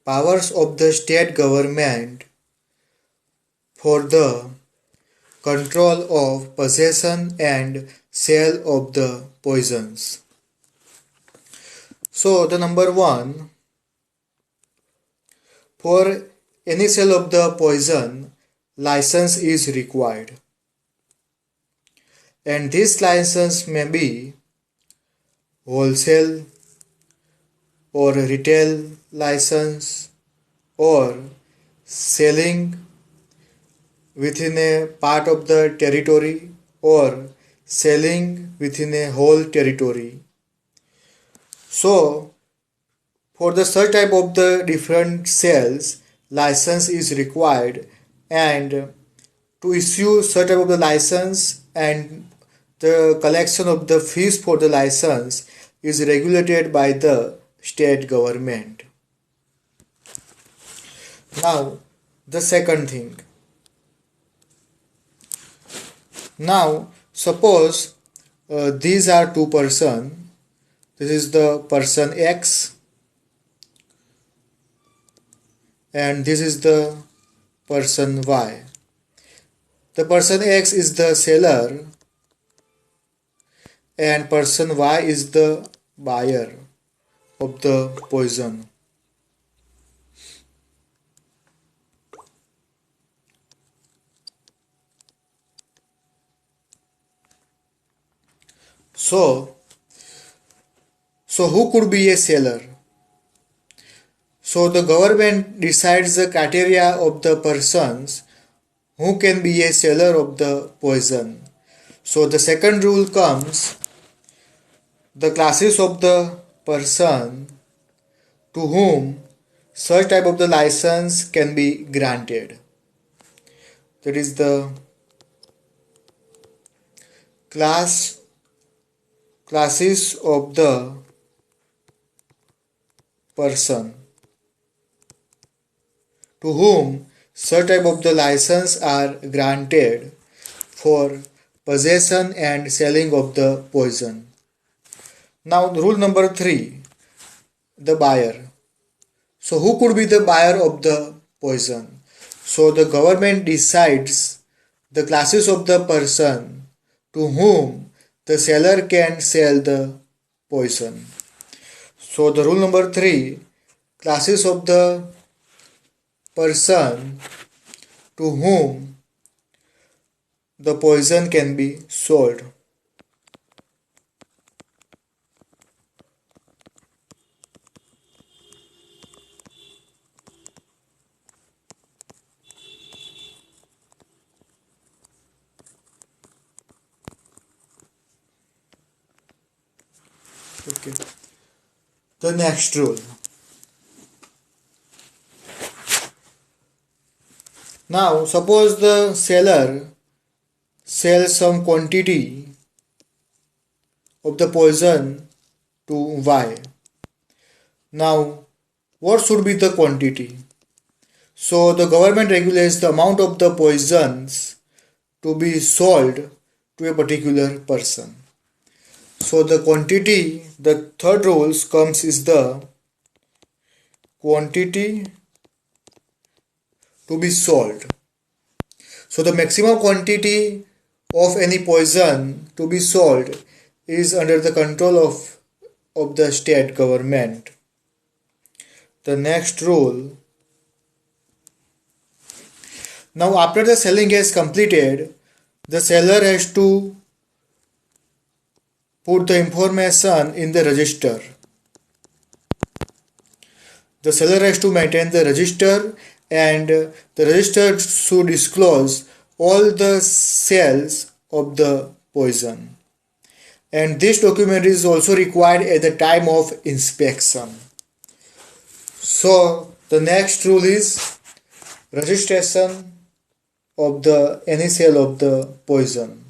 powers of the state government for the control of possession and sale of the poisons. So the number one, for any sale of the poison, license is required. And this license may be wholesale or retail license or selling within a part of the territory or selling within a whole territory. So for the such type of the different sales, license is required, and to issue such type of the license and the collection of the fees for the license is regulated by the state government. Now the second thing. Now suppose these are two persons. This is the person X and this is the person Y. The person X is the seller and person Y is the buyer of the poison. So who could be a seller? So the government decides the criteria of the persons who can be a seller of the poison. So the second rule comes, the classes of the person to whom such type of the license can be granted. That is the classes of the person to whom such type of the license are granted for possession and selling of the poison. Now rule number 3, the buyer. So who could be the buyer of the poison? So the government decides the classes of the person to whom the seller can sell the poison. So the rule number 3, classes of the person to whom the poison can be sold. Okay. The next rule. Now suppose the seller sells some quantity of the poison to Y. Now what should be the quantity? So the government regulates the amount of the poisons to be sold to a particular person. So the quantity, the third rule comes is the quantity to be sold. So the maximum quantity of any poison to be sold is under the control of the state government. The next rule. Now after the selling is completed, the seller has to put the information in the register. The seller has to maintain the register, and the register should disclose all the sales of the poison. And this document is also required at the time of inspection. So the next rule is registration of the any sale of the poison.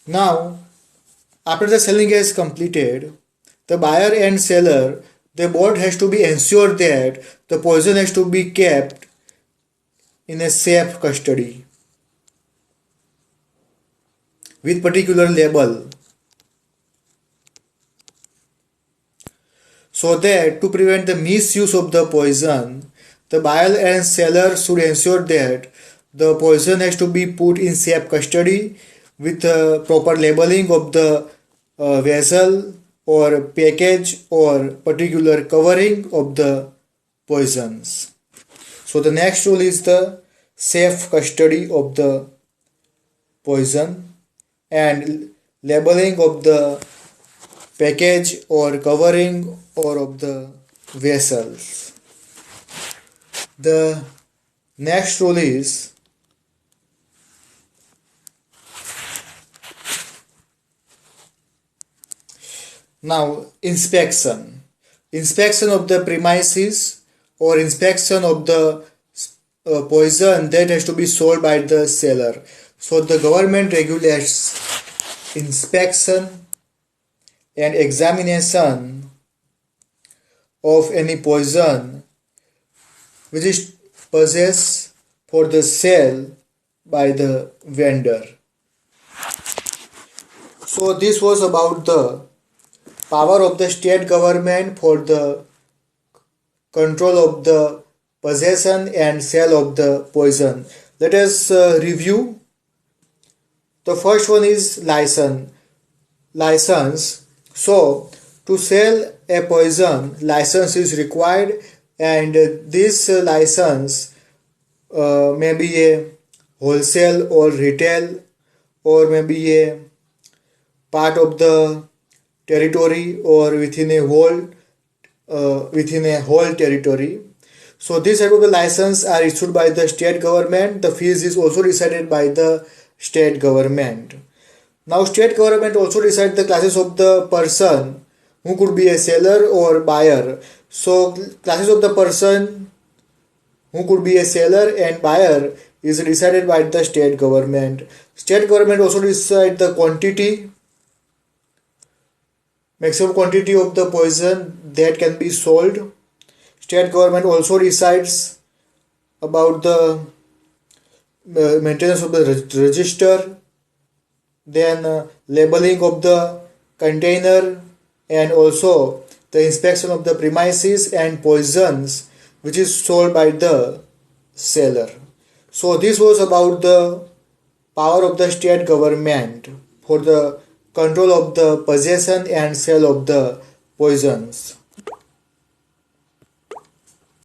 Now after the selling is completed, the buyer and seller, they both has to be ensured that the poison has to be kept in a safe custody with particular label. So that to prevent the misuse of the poison, the buyer and seller should ensure that the poison has to be put in safe custody with proper labeling of the vessel or package or particular covering of the poisons. So the next rule is the safe custody of the poison and labeling of the package or covering or of the vessels. The next rule is now inspection. Inspection of the premises or inspection of the poison that has to be sold by the seller. So the government regulates inspection and examination of any poison which is possessed for the sale by the vendor. So this was about the power of the state government for the control of the possession and sale of the poison. Let us review. The first one is license. So to sell a poison, license is required, and this license may be a wholesale or retail, or maybe a part of the territory or within a whole territory. So this type of the license are issued by the state government. The fees is also decided by the state government. Now state government also decide the classes of the person who could be a seller or buyer. So classes of the person who could be a seller and buyer is decided by the state government. State government also decide the quantity, maximum quantity of the poison that can be sold. State government also decides about the maintenance of the register, then labeling of the container, and also the inspection of the premises and poisons which is sold by the seller. So this was about the power of the state government for the control of the possession and sale of the poisons.